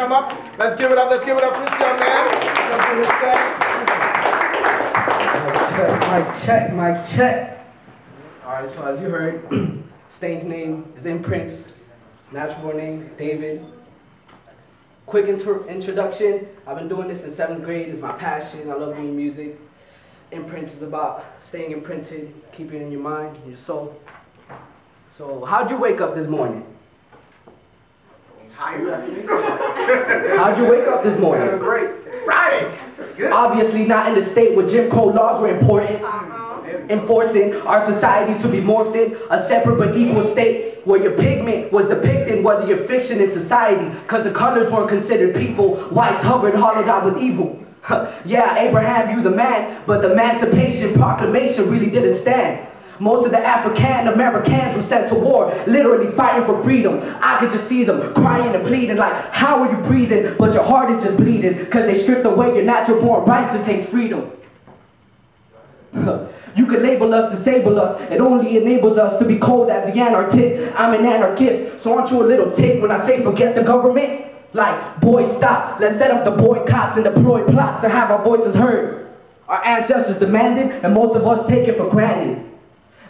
come up. Let's give it up for this young man. Mic check. Alright, so as you heard, stage name is Imprints. Natural name, David. Quick introduction. I've been doing this in 7th grade. It's my passion. I love doing music. Imprints is about staying imprinted, keeping it in your mind, in your soul. So, how'd you wake up this morning? How'd you wake up this morning? Great. It's Friday. Good. Obviously not in the state where Jim Crow laws were important. Enforcing our society to be morphed in a separate but equal state where your pigment was depicted whether you're fiction in society, because the colors weren't considered people, whites hovered hollowed out with evil. Yeah, Abraham, you the man, but the Emancipation Proclamation really didn't stand. Most of the African Americans were sent to war, literally fighting for freedom. I could just see them crying and pleading like, how are you breathing, but your heart is just bleeding, because they stripped away your natural born rights to taste freedom. You could label us, disable us. It only enables us to be cold as the anarchic. I'm an anarchist, so aren't you a little tick when I say forget the government? Like, boy, stop. Let's set up the boycotts and deploy plots to have our voices heard. Our ancestors demanded, and most of us take it for granted.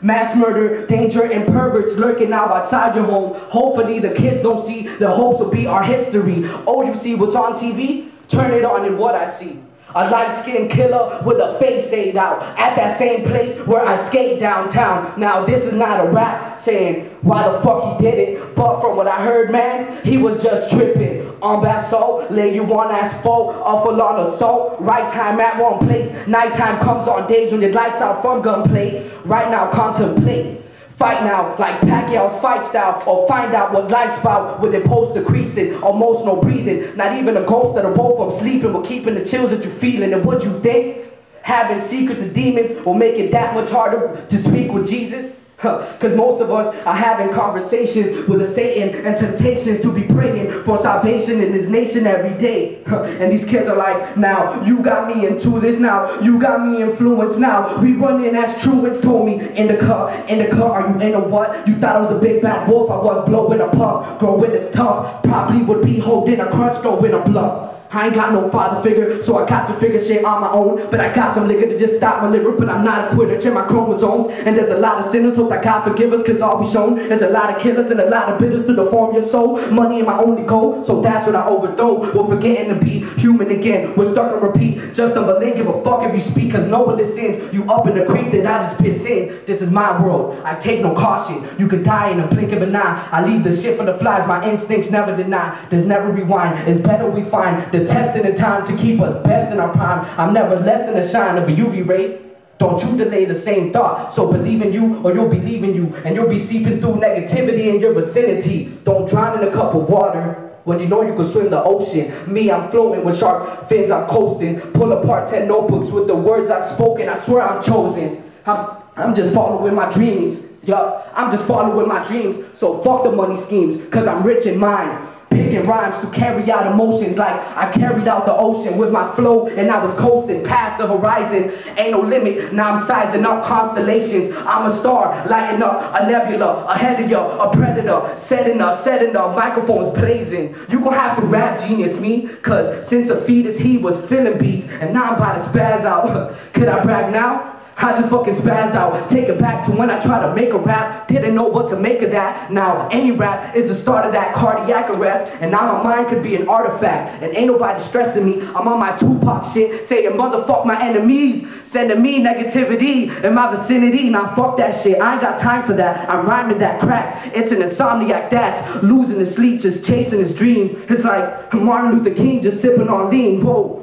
Mass murder, danger, and perverts lurking now outside your home. Hopefully the kids don't see the hopes will be our history. Oh, you see what's on TV? Turn it on and what I see. A light-skinned killer with a face fade out at that same place where I skate downtown. Now this is not a rap saying why the fuck he did it, but from what I heard, man, he was just tripping. On back soul, lay you on asphalt, awful on assault. Right time at wrong place. Nighttime comes on days when your lights out from gunplay. Right now contemplate. Fight now, like Pacquiao's fight style, or find out what life's about with it post decreasing, almost no breathing. Not even a ghost that are both from sleeping, but keeping the chills that you're feeling. And what you think? Having secrets of demons will make it that much harder to speak with Jesus? Because most of us are having conversations with a Satan and temptations to be praying for salvation in this nation every day. And these kids are like, now you got me into this, now you got me influenced, now we run in as truants. Told me in the car, are you in a what? You thought I was a big bad wolf, I was blowing a puff. Growing is tough, probably would be holding a crutch, throwing a bluff. I ain't got no father figure, so I got to figure shit on my own. But I got some liquor to just stop my liver, but I'm not a quitter, check my chromosomes. And there's a lot of sinners, hope that God forgive us, cause all we shown. There's a lot of killers and a lot of bitters to deform your soul. Money ain't my only goal, so that's what I overthrow. We're forgetting to be human again, we're stuck on repeat. Just unbelieving, give a fuck if you speak, cause no one listens. You up in the creek that I just piss in. This is my world, I take no caution. You could die in a blink of an eye. I leave the shit for the flies, my instincts never deny. There's never rewind, it's better we find the testing in time to keep us best in our prime. I'm never less than the shine of a UV ray. Don't you delay the same thought. So believe in you or you'll be leaving you, and you'll be seeping through negativity in your vicinity. Don't drown in a cup of water when you know you can swim the ocean. Me, I'm floating with sharp fins, I'm coasting. Pull apart 10 notebooks with the words I've spoken. I swear I'm chosen. I'm just following my dreams. Yup, I'm just following my dreams. So fuck the money schemes, cause I'm rich in mind. Picking rhymes to carry out emotions like I carried out the ocean with my flow, and I was coasting past the horizon. Ain't no limit, now I'm sizing up constellations. I'm a star, lighting up a nebula, ahead of you, a predator, setting up, microphones blazing. You gon' have to rap genius me, cause since a fetus he was feeling beats, and now I'm about to spaz out. Could I brag now? I just fucking spazzed out. Take it back to when I tried to make a rap. Didn't know what to make of that. Now any rap is the start of that cardiac arrest. And now my mind could be an artifact. And ain't nobody stressing me. I'm on my Tupac shit, saying motherfuck my enemies, sending me negativity in my vicinity. Now fuck that shit, I ain't got time for that. I'm rhyming that crack. It's an insomniac that's losing his sleep, just chasing his dream. It's like Martin Luther King just sipping on lean. Whoa.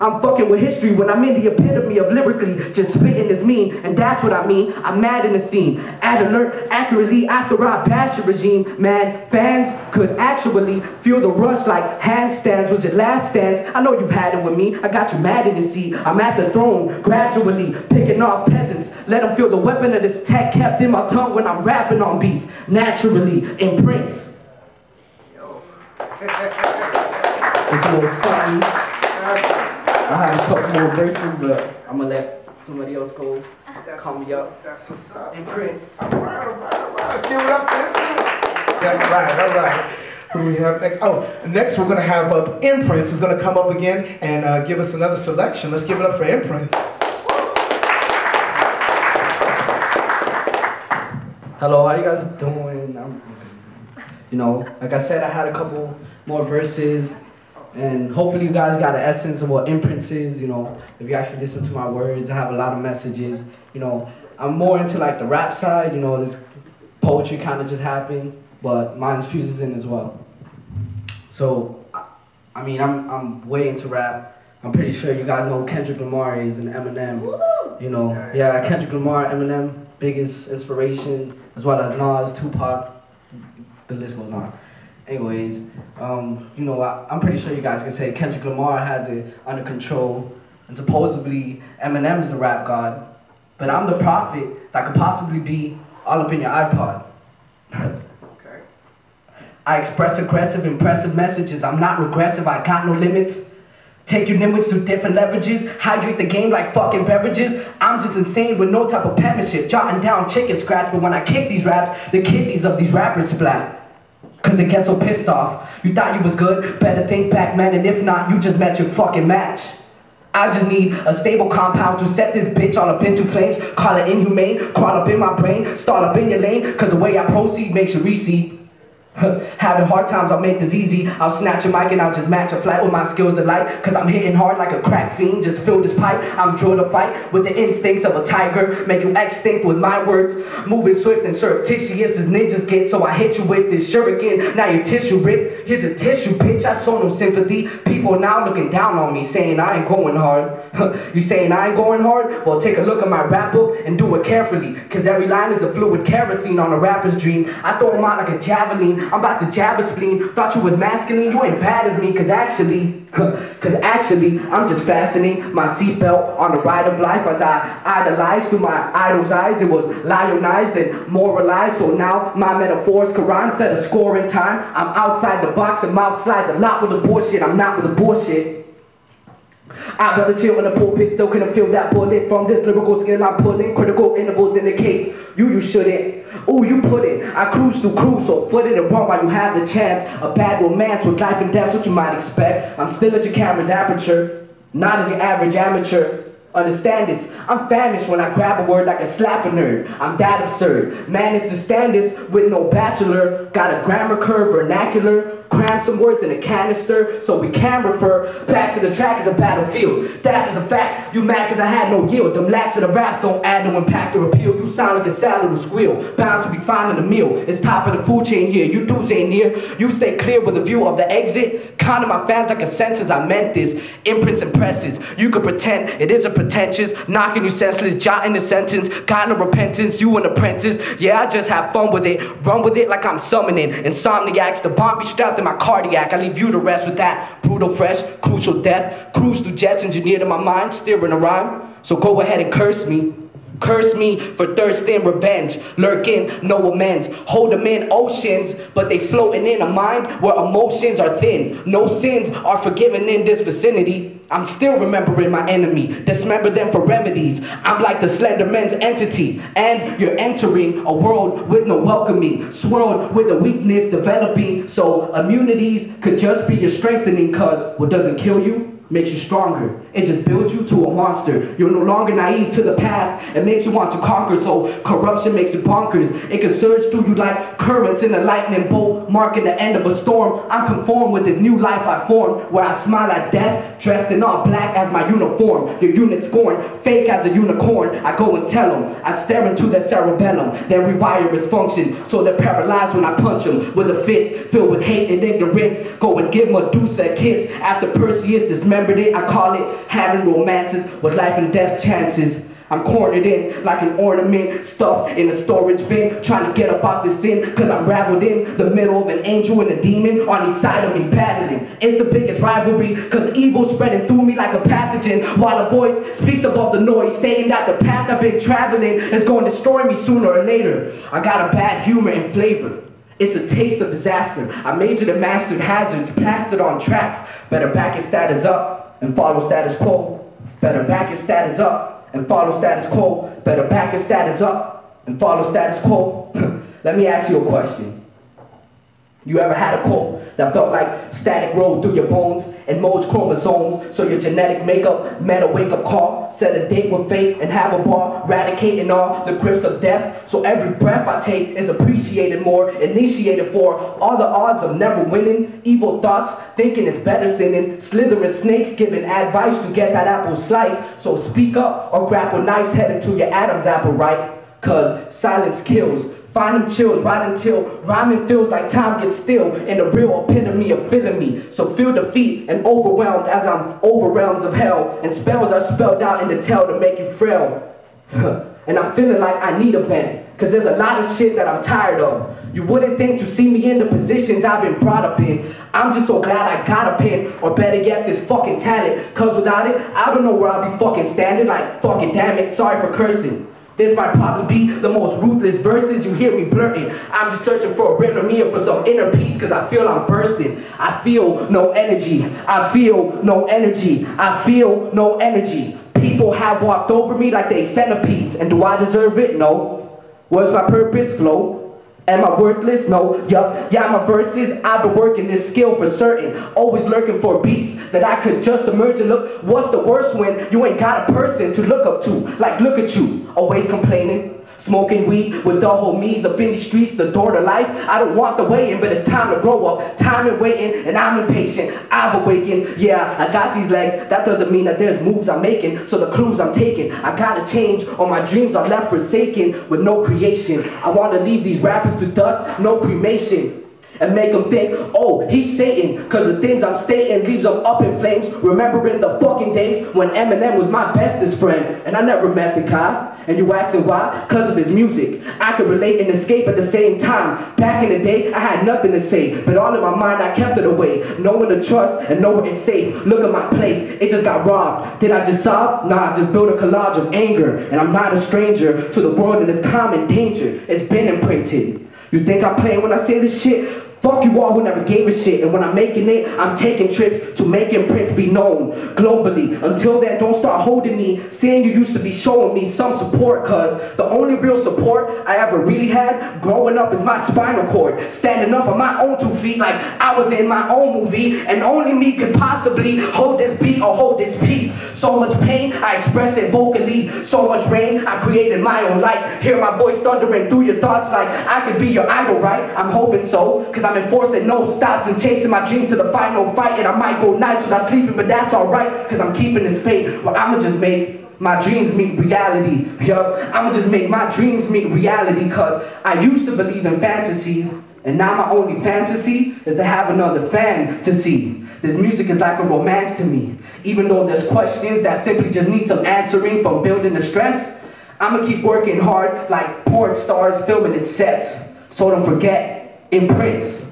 I'm fucking with history when I'm in the epitome of lyrically just spitting is mean, and that's what I mean. I'm mad in the scene. Ad alert accurately after I bash the regime. Man, fans could actually feel the rush like handstands. Was it last stands? I know you've had it with me. I got you mad in the seat. I'm at the throne, gradually picking off peasants. Let them feel the weapon of this tech kept in my tongue when I'm rapping on beats. Naturally, Imprints. It's a little something. I have a couple more verses, but I'm gonna let somebody else go. Call me up. That's what's up. Imprints. All right. Let's give it up for Imprints. Yeah, all right. Who do we have next? Oh, next we're going to have Imprints is going to come up again and give us another selection. Let's give it up for Imprints. Hello, how you guys doing? You know, like I said, I had a couple more verses, and hopefully you guys got an essence of what Imprints is. You know, if you actually listen to my words, I have a lot of messages. You know, I'm more into like the rap side. You know, this poetry kind of just happened, but mine fuses in as well. So, I mean, I'm way into rap. I'm pretty sure you guys know who Kendrick Lamar is and Eminem. You know, yeah, Kendrick Lamar, Eminem, biggest inspiration, as well as Nas, Tupac, the list goes on. Anyways, you know, I'm pretty sure you guys can say Kendrick Lamar has it under control, and supposedly Eminem is the rap god, but I'm the prophet that could possibly be all up in your iPod. Okay. I express aggressive, impressive messages. I'm not regressive, I got no limits. Take your nimbles to different leverages, hydrate the game like fucking beverages. I'm just insane with no type of penmanship, jotting down chicken scratch, but when I kick these raps, the kidneys of these rappers splat. Cause they get so pissed off. You thought you was good, better think back, man, and if not, you just met your fucking match. I just need a stable compound to set this bitch all up into flames. Call it inhumane, crawl up in my brain, stall up in your lane, cause the way I proceed makes you recede. Having hard times, I'll make this easy. I'll snatch a mic and I'll just match a flight with my skills to light. Cause I'm hitting hard like a crack fiend, just fill this pipe. I'm drilled to fight with the instincts of a tiger. Make you extinct with my words. Moving swift and surreptitious as ninjas get. So I hit you with this shuriken, now your tissue rip. Here's a tissue, bitch, I saw no sympathy. People now looking down on me, saying I ain't going hard. You saying I ain't going hard? Well, take a look at my rap book and do it carefully. Cause every line is a fluid kerosene on a rapper's dream. I throw them out like a javelin. I'm about to jab a spleen. Thought you was masculine, you ain't bad as me. Cause actually, I'm just fastening my seatbelt on the ride of life. As I idolized through my idol's eyes, it was lionized and moralized. So now my metaphors can rhyme, set a score in time. I'm outside the box and mouth slides a lot with the bullshit. I'm not with the bullshit. I'd rather chill in the pulpit, still couldn't feel that bullet. From this lyrical skill I'm pulling, critical intervals indicates you shouldn't. Ooh, you put it. I cruise through cruise, so foot it and run while you have the chance. A bad romance with life and death's what you might expect. I'm still at your camera's aperture, not as your average amateur. Understand this, I'm famished when I grab a word like a slapper nerd. I'm that absurd. Managed to stand this with no bachelor. Got a grammar curve, vernacular. Cram some words in a canister so we can refer back to the track as a battlefield. That's just a fact. You mad cause I had no yield. Them lacks of the raps don't add no impact or appeal. You sound like a salad with squeal, bound to be finding a meal. It's top of the food chain here. You dudes ain't near. You stay clear with a view of the exit. Counting my fans like a census. I meant this. Imprints and presses. You could pretend it isn't pretentious. Knocking you senseless, jotting the sentence. Got no repentance. You an apprentice. Yeah, I just have fun with it. Run with it like I'm summoning insomniacs. The bomb be strapped in my cardiac. I leave you to rest with that brutal, fresh, crucial death. Cruise through jets engineered in my mind, steering a rhyme. So go ahead and curse me. Curse me for thirsting revenge. Lurking, no amends. Hold them in oceans, but they floating in a mind where emotions are thin. No sins are forgiven in this vicinity. I'm still remembering my enemy. Dismember them for remedies. I'm like the Slender Man's entity. And you're entering a world with no welcoming. Swirled with the weakness developing. So immunities could just be your strengthening. Cause what doesn't kill you makes you stronger. It just builds you to a monster. You're no longer naive to the past. It makes you want to conquer. So corruption makes you bonkers. It can surge through you like currents in a lightning bolt, marking the end of a storm. I'm conformed with this new life I formed, where I smile at death, dressed in all black as my uniform. Your unit scorn, fake as a unicorn. I go and tell them, I stare into their cerebellum, then rewire its function, so they're paralyzed when I punch them with a fist filled with hate and ignorance. Go and give Medusa a kiss after Perseus dismembered it. I call it having romances with life and death chances. I'm cornered in like an ornament, stuffed in a storage bin, trying to get up out this sin, cause I'm raveled in the middle of an angel and a demon on each side of me battling. It's the biggest rivalry, cause evil's spreading through me like a pathogen, while a voice speaks above the noise, stating that the path I've been traveling is going to destroy me sooner or later. I got a bad humor and flavor. It's a taste of disaster. I majored and mastered hazards, plastered on tracks. Better back your status up and follow status quo. Better back your status up and follow status quo. Better back your status up and follow status quo. Let me ask you a question. You ever had a cold that felt like static rolled through your bones and molds chromosomes, so your genetic makeup met a wake-up call, set a date with fate and have a ball, eradicating all the grips of death, so every breath I take is appreciated more, initiated for all the odds of never winning, evil thoughts, thinking it's better sinning, slithering snakes giving advice to get that apple slice, so speak up or grapple knives headed to your Adam's apple, right? Cause silence kills. Finding chills right until rhyming feels like time gets still in the real epitome of feeling me. So feel defeat and overwhelmed as I'm over realms of hell, and spells are spelled out in the tell to make you frail. And I'm feeling like I need a vent, cause there's a lot of shit that I'm tired of. You wouldn't think to see me in the positions I've been brought up in. I'm just so glad I got a pen, or better yet this fucking talent, cause without it, I don't know where I'll be fucking standing. Like fucking damn it, sorry for cursing. This might probably be the most ruthless verses you hear me blurting. I'm just searching for a rhythm here for some inner peace, cause I feel I'm bursting. I feel no energy. I feel no energy. I feel no energy. People have walked over me like they centipedes, and do I deserve it? No. What's my purpose? Flow. Am I worthless? No. Yup. Yeah, my verses, I've been working this skill for certain. Always lurking for beats that I could just emerge and look. What's the worst when you ain't got a person to look up to? Like, look at you, always complaining. Smoking weed with the homies up in the streets, the door to life. I don't want the way in, but it's time to grow up. Time and waiting, and I'm impatient. I've awakened, yeah, I got these legs. That doesn't mean that there's moves I'm making, so the clues I'm taking. I gotta change, or my dreams are left forsaken with no creation. I want to leave these rappers to dust, no cremation. And make them think, oh, he's Satan, cause the things I'm stating leaves them up in flames, remembering the fucking days when Eminem was my bestest friend, and I never met the guy. And you asking why? Cause of his music. I could relate and escape at the same time. Back in the day, I had nothing to say, but all in my mind I kept it away. No one to trust and nowhere is safe. Look at my place, it just got robbed. Did I just sob? Nah, I just built a collage of anger, and I'm not a stranger to the world and its common danger. It's been imprinted. You think I'm playing when I say this shit? Fuck you all who never gave a shit, and when I'm making it, I'm taking trips to make imprints be known globally. Until then, don't start holding me, saying you used to be showing me some support, cause the only real support I ever really had growing up is my spinal cord. Standing up on my own 2 feet like I was in my own movie, and only me could possibly hold this beat or hold this piece. So much pain, I express it vocally. So much rain, I created my own light. Hear my voice thundering through your thoughts like I could be your idol, right? I'm hoping so, cause I'm enforcing no stops and chasing my dream to the final fight. And I might go nights without sleeping, but that's alright, cause I'm keeping this faith where I'ma just make my dreams meet reality. Yup, I'ma just make my dreams meet reality, cause I used to believe in fantasies, and now my only fantasy is to have another fan to see. This music is like a romance to me, even though there's questions that simply just need some answering from building the stress. I'ma keep working hard like porn stars filming in sets, so don't forget, imprints.